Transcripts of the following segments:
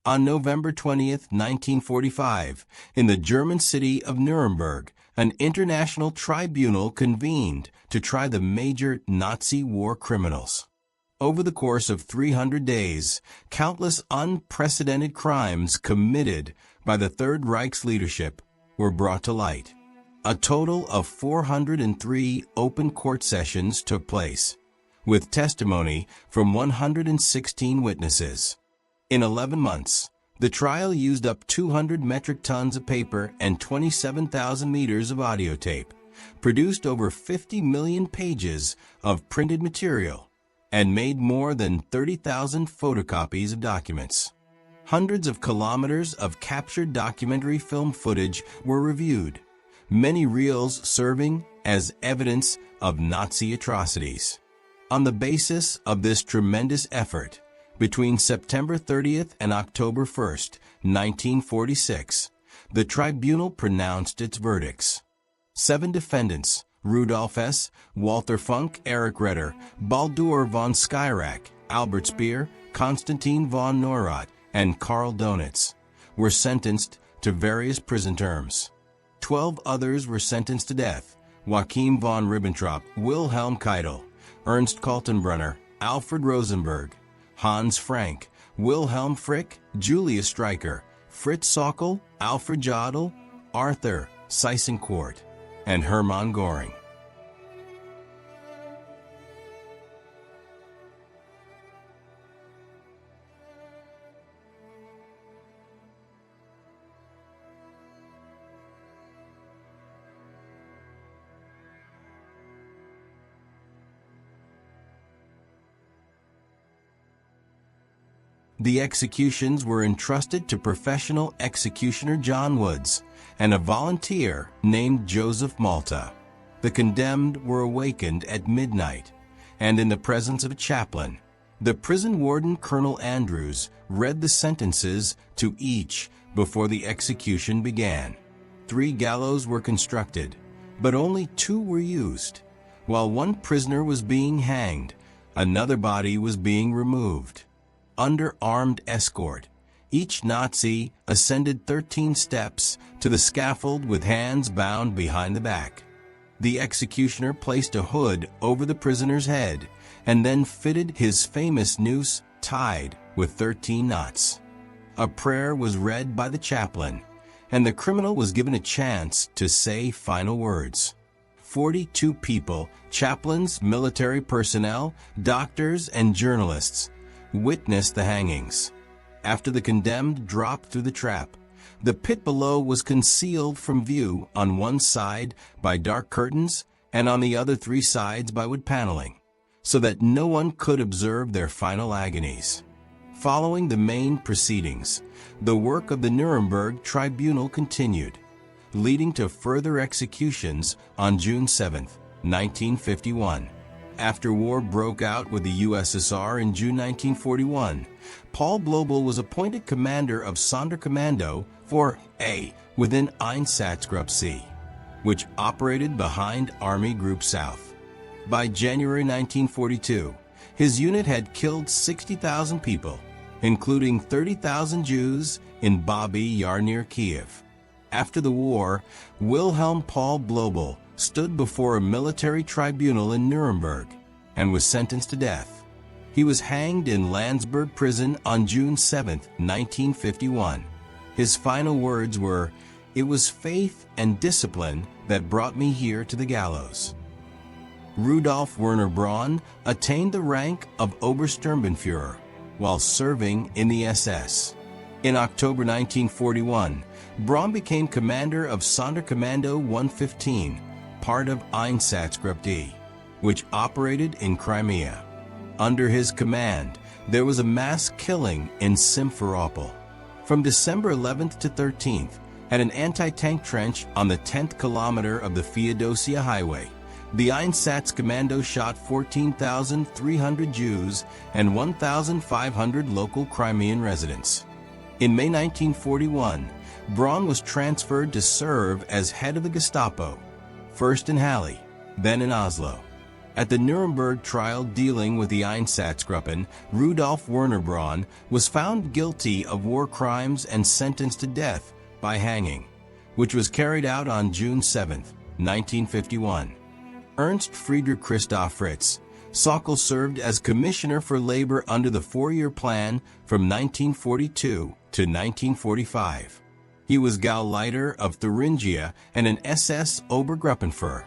On November 20th, 1945, in the German city of Nuremberg, an international tribunal convened to try the major Nazi war criminals. Over the course of 300 days, countless unprecedented crimes committed by the Third Reich's leadership were brought to light. A total of 403 open court sessions took place, with testimony from 116 witnesses. In 11 months, the trial used up 200 metric tons of paper and 27,000 meters of audio tape, produced over 50 million pages of printed material, and made more than 30,000 photocopies of documents. Hundreds of kilometers of captured documentary film footage were reviewed, many reels serving as evidence of Nazi atrocities. On the basis of this tremendous effort, between September 30th and October 1st, 1946, the tribunal pronounced its verdicts. 7 defendants, Rudolf S., Walter Funk, Erich Ritter, Baldur von Schirach, Albert Speer, Konstantin von Neurath, and Karl Donitz, were sentenced to various prison terms. 12 others were sentenced to death: Joachim von Ribbentrop, Wilhelm Keitel, Ernst Kaltenbrunner, Alfred Rosenberg, Hans Frank, Wilhelm Frick, Julius Streicher, Fritz Sockel, Alfred Jodl, Arthur Seisencourt, and Hermann Göring. The executions were entrusted to professional executioner John Woods and a volunteer named Joseph Malta. The condemned were awakened at midnight, and in the presence of a chaplain, the prison warden Colonel Andrews read the sentences to each before the execution began. 3 gallows were constructed, but only 2 were used. While one prisoner was being hanged, another body was being removed. Under armed escort, each Nazi ascended 13 steps to the scaffold with hands bound behind the back. The executioner placed a hood over the prisoner's head and then fitted his famous noose tied with 13 knots. A prayer was read by the chaplain, and the criminal was given a chance to say final words. 42 people, chaplains, military personnel, doctors, and journalists, witnessed the hangings. After the condemned dropped through the trap, the pit below was concealed from view on one side by dark curtains and on the other 3 sides by wood paneling, so that no one could observe their final agonies. Following the main proceedings, the work of the Nuremberg Tribunal continued, leading to further executions on June 7, 1951. After war broke out with the USSR in June 1941, Paul Blobel was appointed commander of Sonderkommando for A within Einsatzgruppe C, which operated behind Army Group South. By January 1942, his unit had killed 60,000 people, including 30,000 Jews in Babi Yar near Kiev. After the war, Wilhelm Paul Blobel stood before a military tribunal in Nuremberg and was sentenced to death. He was hanged in Landsberg prison on June 7, 1951. His final words were, "It was faith and discipline that brought me here to the gallows." Rudolf Werner Braun attained the rank of Obersturmbannführer while serving in the SS. In October 1941, Braun became commander of Sonderkommando 115, part of Einsatzgruppe D, which operated in Crimea. Under his command, there was a mass killing in Simferopol. From December 11th to 13th, at an anti-tank trench on the 10th kilometer of the Feodosia Highway, the Einsatzkommando shot 14,300 Jews and 1,500 local Crimean residents. In May 1941, Braun was transferred to serve as head of the Gestapo, first in Halle, then in Oslo. At the Nuremberg trial dealing with the Einsatzgruppen, Rudolf Werner was found guilty of war crimes and sentenced to death by hanging, which was carried out on June 7, 1951. Ernst Friedrich Christoph Fritz Sauckel served as Commissioner for Labor under the four-year plan from 1942 to 1945. He was Gauleiter of Thuringia and an SS Obergruppenführer.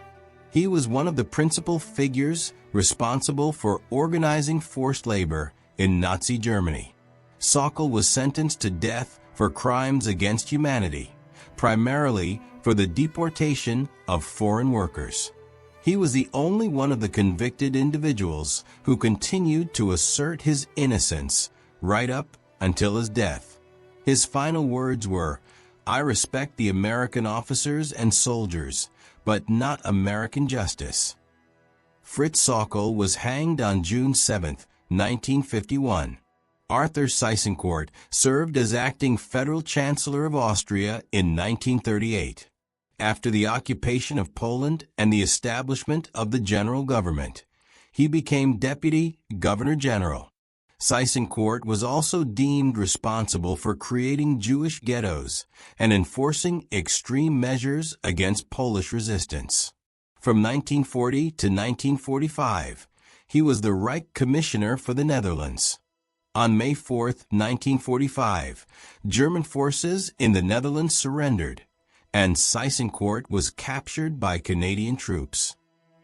He was one of the principal figures responsible for organizing forced labor in Nazi Germany. Sauckel was sentenced to death for crimes against humanity, primarily for the deportation of foreign workers. He was the only one of the convicted individuals who continued to assert his innocence right up until his death. His final words were, "I respect the American officers and soldiers, but not American justice." Fritz Sauckel was hanged on June 7, 1951. Arthur Seyss-Inquart served as acting Federal Chancellor of Austria in 1938. After the occupation of Poland and the establishment of the general government, he became Deputy Governor General. Seyss-Inquart was also deemed responsible for creating Jewish ghettos and enforcing extreme measures against Polish resistance. From 1940 to 1945, he was the Reich Commissioner for the Netherlands. On May 4, 1945, German forces in the Netherlands surrendered, and Seyss-Inquart was captured by Canadian troops.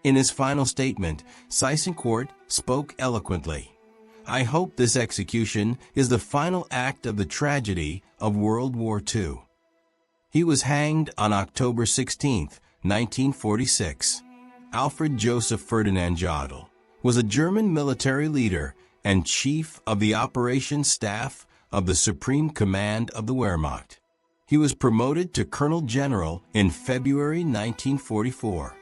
In his final statement, Seyss-Inquart spoke eloquently. "I hope this execution is the final act of the tragedy of World War II." He was hanged on October 16, 1946. Alfred Joseph Ferdinand Jodl was a German military leader and chief of the operations staff of the Supreme Command of the Wehrmacht. He was promoted to Colonel General in February 1944.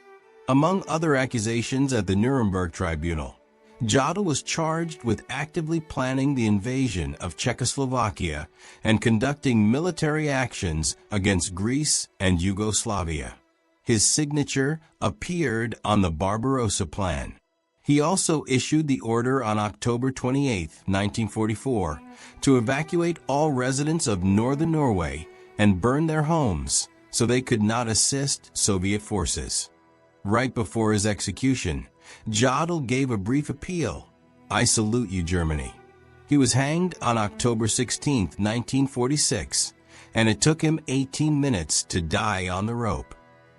Among other accusations at the Nuremberg Tribunal, Jodl was charged with actively planning the invasion of Czechoslovakia and conducting military actions against Greece and Yugoslavia. His signature appeared on the Barbarossa Plan. He also issued the order on October 28, 1944, to evacuate all residents of northern Norway and burn their homes so they could not assist Soviet forces. Right before his execution, Jodl gave a brief appeal, "I salute you, Germany." He was hanged on October 16, 1946, and it took him 18 minutes to die on the rope.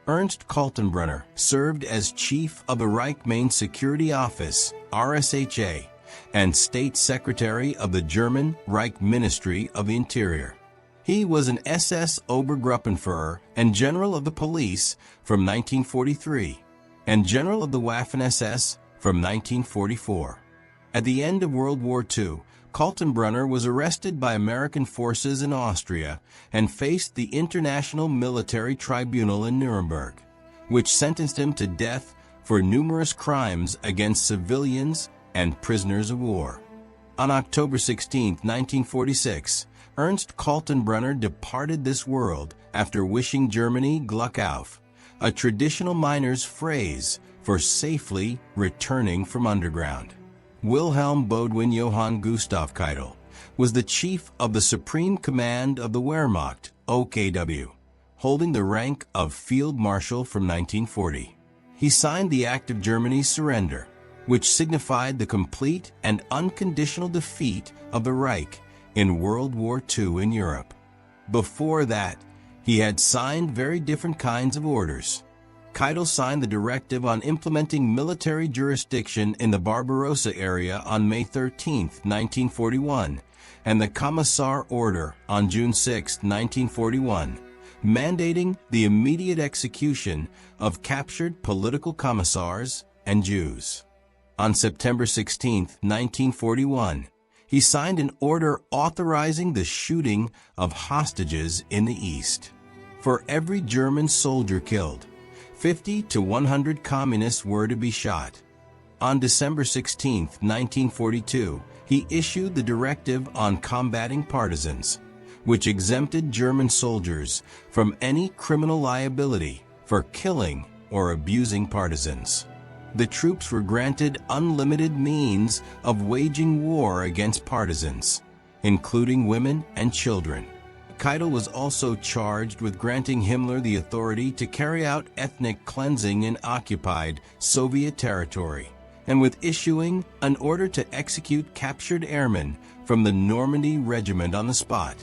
Ernst Kaltenbrunner served as chief of the Reich Main Security Office, RSHA, and State Secretary of the German Reich Ministry of the Interior. He was an SS Obergruppenführer and General of the Police from 1943 and General of the Waffen-SS from 1944. At the end of World War II, Kaltenbrunner was arrested by American forces in Austria and faced the International Military Tribunal in Nuremberg, which sentenced him to death for numerous crimes against civilians and prisoners of war. On October 16, 1946, Ernst Kaltenbrunner departed this world after wishing Germany Glück auf, a traditional miner's phrase for safely returning from underground. Wilhelm Bodwin Johann Gustav Keitel was the chief of the Supreme Command of the Wehrmacht, OKW, holding the rank of Field Marshal from 1940. He signed the Act of Germany's surrender, which signified the complete and unconditional defeat of the Reich in World War II in Europe. Before that, he had signed very different kinds of orders. Keitel signed the directive on implementing military jurisdiction in the Barbarossa area on May 13, 1941, and the Commissar Order on June 6, 1941, mandating the immediate execution of captured political commissars and Jews. On September 16, 1941, he signed an order authorizing the shooting of hostages in the East. For every German soldier killed, 50 to 100 communists were to be shot. On December 16, 1942, he issued the Directive on Combating Partisans, which exempted German soldiers from any criminal liability for killing or abusing partisans. the troops were granted unlimited means of waging war against partisans, including women and children. Keitel was also charged with granting Himmler the authority to carry out ethnic cleansing in occupied Soviet territory, and with issuing an order to execute captured airmen from the Normandy Regiment on the spot,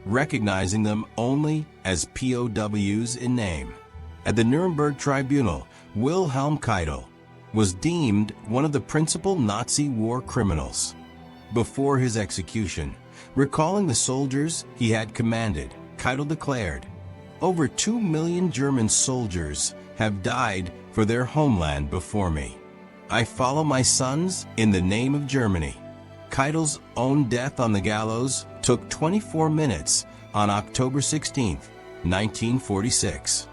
recognizing them only as POWs in name. At the Nuremberg Tribunal, Wilhelm Keitel was deemed one of the principal Nazi war criminals. Before his execution, recalling the soldiers he had commanded, Keitel declared, "Over 2 million German soldiers have died for their homeland before me. I follow my sons in the name of Germany." Keitel's own death on the gallows took 24 minutes on October 16, 1946.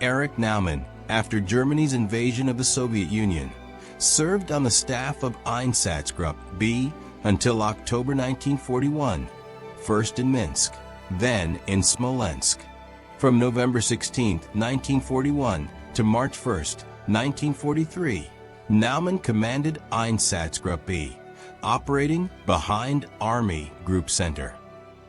Erich Naumann, after Germany's invasion of the Soviet Union, served on the staff of Einsatzgruppe B until October 1941, first in Minsk, then in Smolensk. From November 16, 1941 to March 1, 1943, Naumann commanded Einsatzgruppe B, operating behind Army Group Center.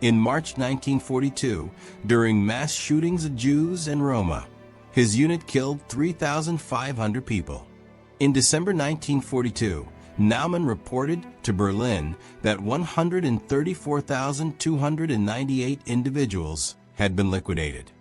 In March 1942, during mass shootings of Jews and Roma, his unit killed 3,500 people. In December 1942, Naumann reported to Berlin that 134,298 individuals had been liquidated.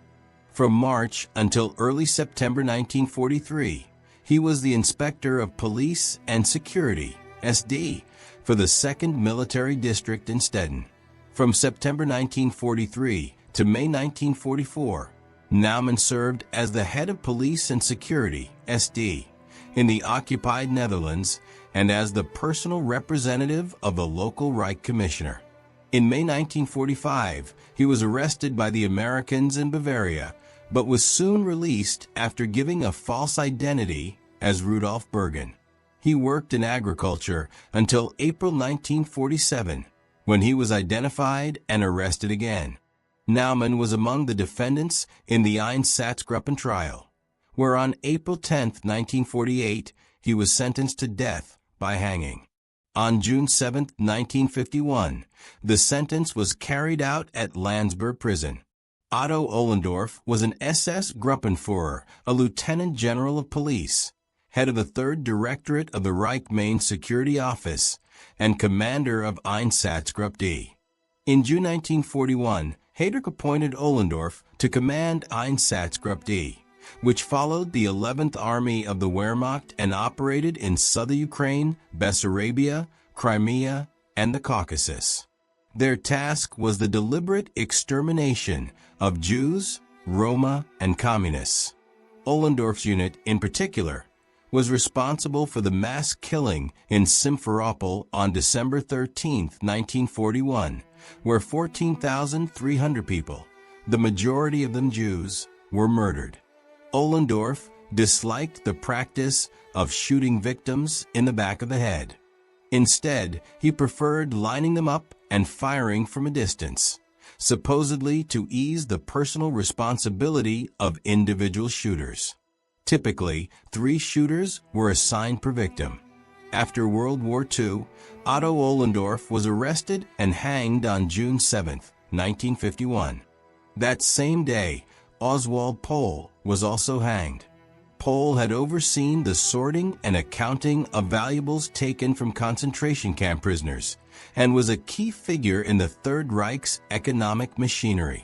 From March until early September 1943, he was the Inspector of Police and Security, SD, for the 2nd Military District in Stettin. From September 1943 to May 1944, Naumann served as the head of Police and Security, SD, in the occupied Netherlands and as the personal representative of the local Reich Commissioner. In May 1945, he was arrested by the Americans in Bavaria, but was soon released after giving a false identity as Rudolf Bergen. He worked in agriculture until April 1947, when he was identified and arrested again. Naumann was among the defendants in the Einsatzgruppen trial, where on April 10, 1948, he was sentenced to death by hanging. On June 7, 1951, the sentence was carried out at Landsberg prison. Otto Ohlendorf was an SS Gruppenführer, a lieutenant general of police, head of the 3rd Directorate of the Reich Main Security Office, and commander of Einsatzgruppe D. In June 1941, Heydrich appointed Ohlendorf to command Einsatzgruppe D, which followed the 11th Army of the Wehrmacht and operated in southern Ukraine, Bessarabia, Crimea, and the Caucasus. Their task was the deliberate extermination of Jews, Roma, and Communists. Ohlendorf's unit, in particular, was responsible for the mass killing in Simferopol on December 13, 1941, where 14,300 people, the majority of them Jews, were murdered. Ohlendorf disliked the practice of shooting victims in the back of the head. Instead, he preferred lining them up and firing from a distance, supposedly to ease the personal responsibility of individual shooters. Typically, 3 shooters were assigned per victim. After World War II, Otto Ohlendorf was arrested and hanged on June 7, 1951. That same day, Oswald Pohl was also hanged. Pohl had overseen the sorting and accounting of valuables taken from concentration camp prisoners and was a key figure in the Third Reich's economic machinery.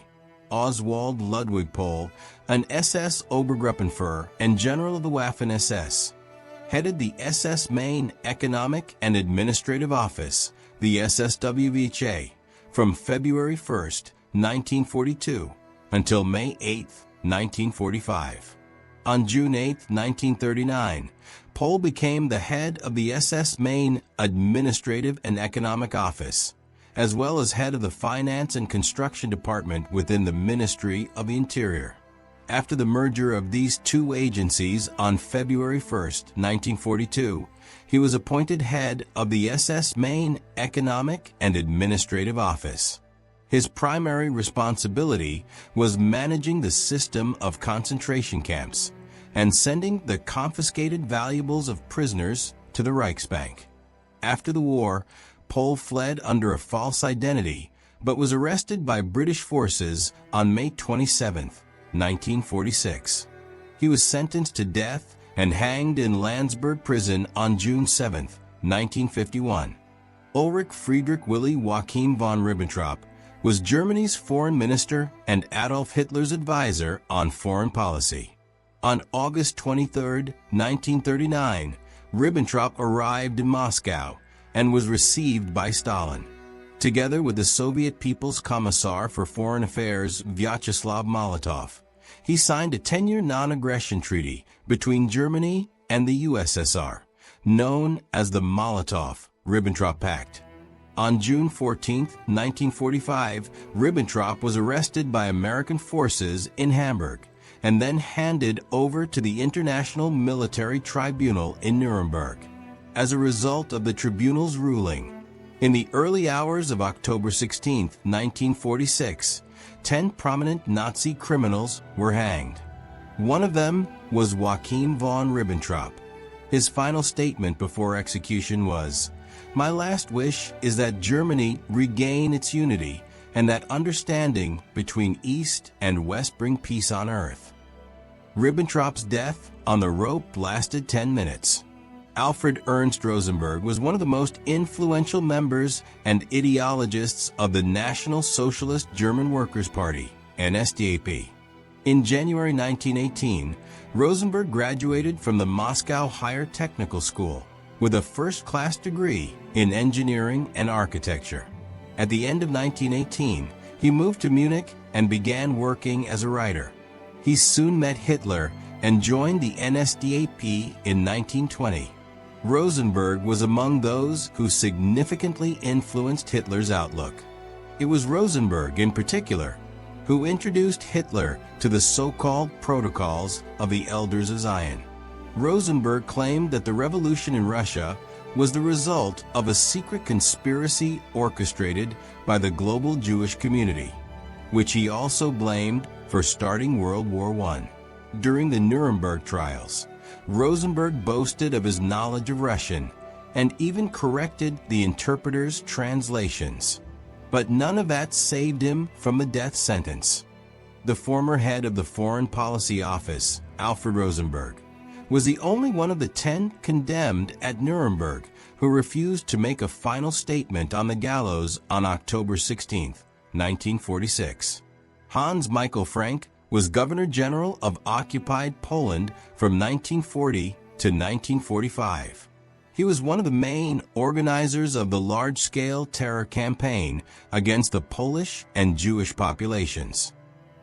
Oswald Ludwig Pohl, an SS Obergruppenführer and general of the Waffen-SS, headed the SS Main Economic and Administrative Office, the SSWVHA, from February 1, 1942 until May 8, 1945. On June 8, 1939, Pohl became the head of the SS Main Administrative and Economic Office, as well as head of the Finance and Construction Department within the Ministry of the Interior. After the merger of these 2 agencies on February 1, 1942, he was appointed head of the SS Main Economic and Administrative Office. His primary responsibility was managing the system of concentration camps, and sending the confiscated valuables of prisoners to the Reichsbank. After the war, Pohl fled under a false identity, but was arrested by British forces on May 27, 1946. He was sentenced to death and hanged in Landsberg prison on June 7, 1951. Ulrich Friedrich Willy Joachim von Ribbentrop was Germany's foreign minister and Adolf Hitler's advisor on foreign policy. On August 23, 1939, Ribbentrop arrived in Moscow and was received by Stalin. Together with the Soviet People's Commissar for Foreign Affairs, Vyacheslav Molotov, he signed a 10-year non-aggression treaty between Germany and the USSR, known as the Molotov-Ribbentrop Pact. On June 14, 1945, Ribbentrop was arrested by American forces in Hamburg and then handed over to the International Military Tribunal in Nuremberg. As a result of the tribunal's ruling, in the early hours of October 16, 1946, 10 prominent Nazi criminals were hanged. One of them was Joachim von Ribbentrop. His final statement before execution was, "My last wish is that Germany regain its unity and that understanding between East and West bring peace on earth." Ribbentrop's death on the rope lasted 10 minutes. Alfred Ernst Rosenberg was one of the most influential members and ideologists of the National Socialist German Workers' Party, NSDAP. In January 1918, Rosenberg graduated from the Moscow Higher Technical School with a first-class degree in engineering and architecture. At the end of 1918, he moved to Munich and began working as a writer. He soon met Hitler and joined the NSDAP in 1920. Rosenberg was among those who significantly influenced Hitler's outlook. It was Rosenberg, in particular, who introduced Hitler to the so-called Protocols of the Elders of Zion. Rosenberg claimed that the revolution in Russia was the result of a secret conspiracy orchestrated by the global Jewish community, which he also blamed for starting World War I. During the Nuremberg Trials, Rosenberg boasted of his knowledge of Russian and even corrected the interpreter's translations. But none of that saved him from the death sentence. The former head of the Foreign Policy Office, Alfred Rosenberg, was the only one of the 10 condemned at Nuremberg who refused to make a final statement on the gallows on October 16, 1946. Hans Michael Frank was Governor General of occupied Poland from 1940 to 1945. He was one of the main organizers of the large-scale terror campaign against the Polish and Jewish populations.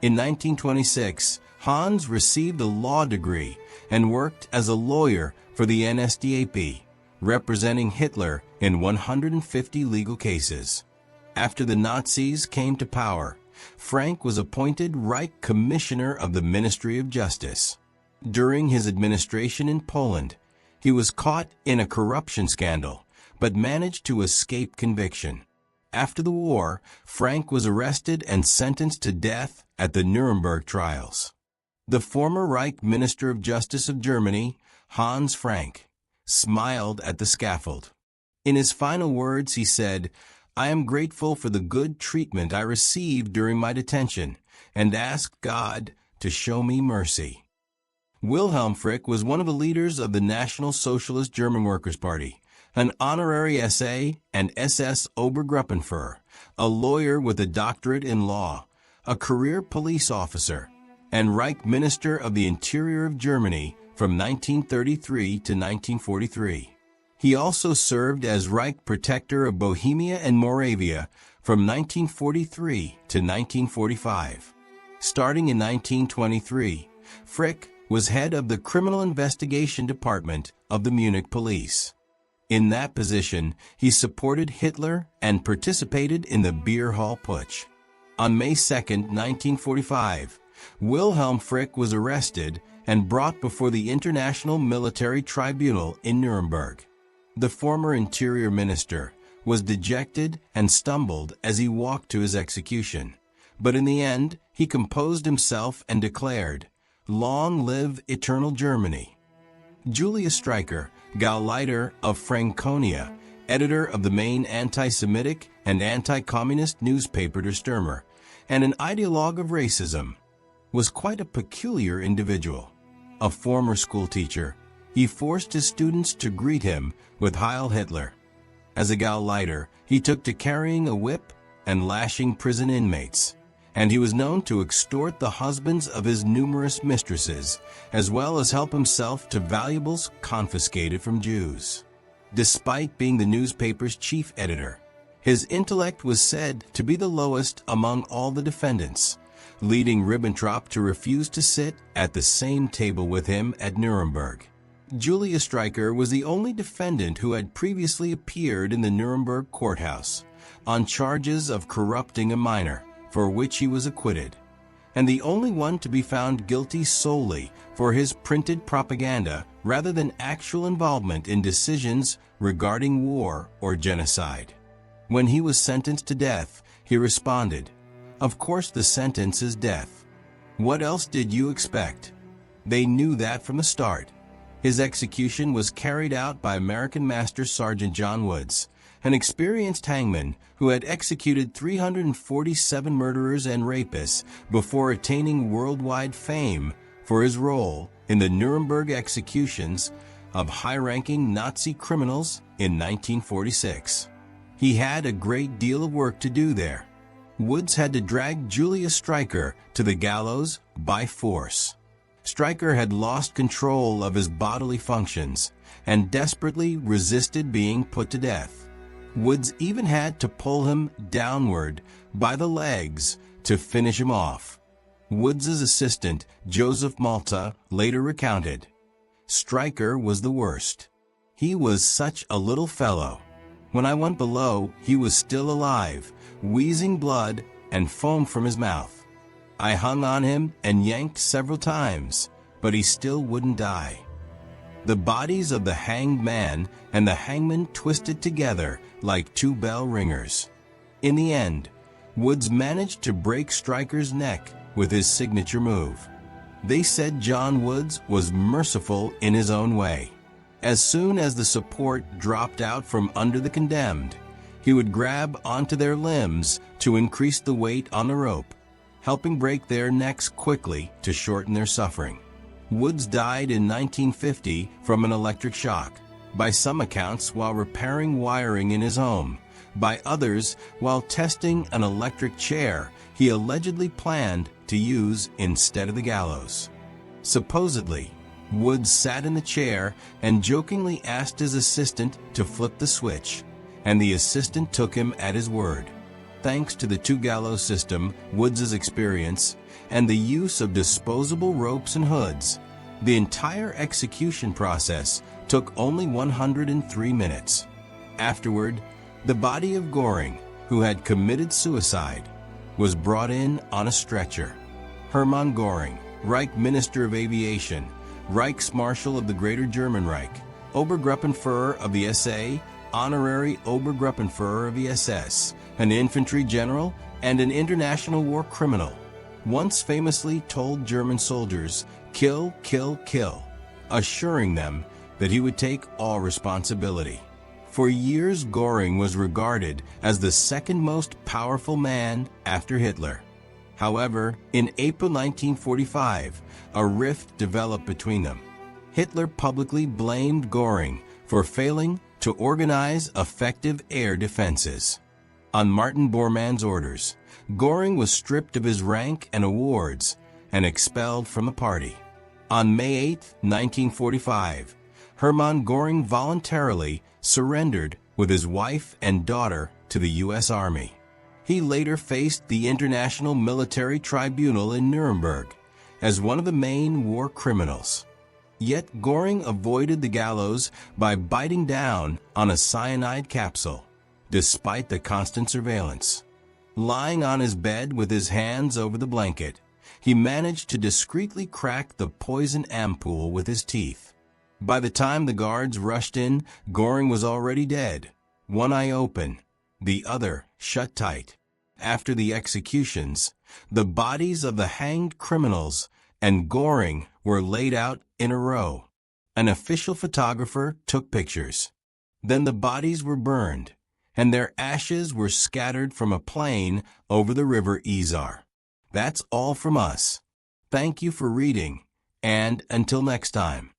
In 1926, Hans received a law degree and worked as a lawyer for the NSDAP, representing Hitler in 150 legal cases. After the Nazis came to power, Frank was appointed Reich Commissioner of the Ministry of Justice. During his administration in Poland, he was caught in a corruption scandal, but managed to escape conviction. After the war, Frank was arrested and sentenced to death at the Nuremberg Trials. The former Reich Minister of Justice of Germany, Hans Frank, smiled at the scaffold. In his final words, he said, "I am grateful for the good treatment I received during my detention and ask God to show me mercy." Wilhelm Frick was one of the leaders of the National Socialist German Workers' Party, an honorary SA and SS Obergruppenführer, a lawyer with a doctorate in law, a career police officer, and Reich Minister of the Interior of Germany from 1933 to 1943. He also served as Reich Protector of Bohemia and Moravia from 1943 to 1945. Starting in 1923, Frick was head of the Criminal Investigation Department of the Munich Police. In that position, he supported Hitler and participated in the Beer Hall Putsch. On May 2, 1945, Wilhelm Frick was arrested and brought before the International Military Tribunal in Nuremberg. The former Interior Minister was dejected and stumbled as he walked to his execution. But in the end, he composed himself and declared, Long live eternal Germany. Julius Streicher, Gauleiter of Franconia, editor of the main anti-Semitic and anti-communist newspaper Der Stürmer, and an ideologue of racism, was quite a peculiar individual. A former schoolteacher, he forced his students to greet him with Heil Hitler. As a Gauleiter, he took to carrying a whip and lashing prison inmates, and he was known to extort the husbands of his numerous mistresses, as well as help himself to valuables confiscated from Jews. Despite being the newspaper's chief editor, his intellect was said to be the lowest among all the defendants, leading Ribbentrop to refuse to sit at the same table with him at Nuremberg. Julius Streicher was the only defendant who had previously appeared in the Nuremberg courthouse on charges of corrupting a minor, for which he was acquitted, and the only one to be found guilty solely for his printed propaganda rather than actual involvement in decisions regarding war or genocide. When he was sentenced to death, he responded, "Of course the sentence is death. What else did you expect?" They knew that from the start. His execution was carried out by American Master Sergeant John Woods, an experienced hangman who had executed 347 murderers and rapists before attaining worldwide fame for his role in the Nuremberg executions of high-ranking Nazi criminals in 1946. He had a great deal of work to do there. Woods had to drag Julius Streicher to the gallows by force. Streicher had lost control of his bodily functions and desperately resisted being put to death. Woods even had to pull him downward by the legs to finish him off. Woods's assistant, Joseph Malta, later recounted, "Streicher was the worst. He was such a little fellow. When I went below, he was still alive, wheezing blood and foam from his mouth. I hung on him and yanked several times, but he still wouldn't die." The bodies of the hanged man and the hangman twisted together like two bell ringers. In the end, Woods managed to break Streicher's neck with his signature move. They said John Woods was merciful in his own way. As soon as the support dropped out from under the condemned, he would grab onto their limbs to increase the weight on the rope, helping break their necks quickly to shorten their suffering. Woods died in 1950 from an electric shock, by some accounts while repairing wiring in his home, by others while testing an electric chair he allegedly planned to use instead of the gallows. Supposedly, Woods sat in the chair and jokingly asked his assistant to flip the switch, and the assistant took him at his word. Thanks to the two-gallows system, Woods's experience, and the use of disposable ropes and hoods, the entire execution process took only 103 minutes. Afterward, the body of Göring, who had committed suicide, was brought in on a stretcher. Hermann Göring, Reich Minister of Aviation, Reichsmarshal of the Greater German Reich, Obergruppenführer of the SA, Honorary Obergruppenführer of the SS, an infantry general, and an international war criminal, once famously told German soldiers, "Kill, kill, kill," assuring them that he would take all responsibility. For years, Göring was regarded as the second most powerful man after Hitler. However, in April 1945, a rift developed between them. Hitler publicly blamed Göring for failing to organize effective air defenses. On Martin Bormann's orders, Göring was stripped of his rank and awards and expelled from the party. On May 8, 1945, Hermann Göring voluntarily surrendered with his wife and daughter to the U.S. Army. He later faced the International Military Tribunal in Nuremberg as one of the main war criminals. Yet Göring avoided the gallows by biting down on a cyanide capsule, despite the constant surveillance. Lying on his bed with his hands over the blanket, he managed to discreetly crack the poison ampoule with his teeth. By the time the guards rushed in, Göring was already dead, one eye open, the other shut tight. After the executions, the bodies of the hanged criminals and Göring were laid out in a row. An official photographer took pictures. Then the bodies were burned, and their ashes were scattered from a plain over the river Isar. That's all from us. Thank you for reading, and until next time.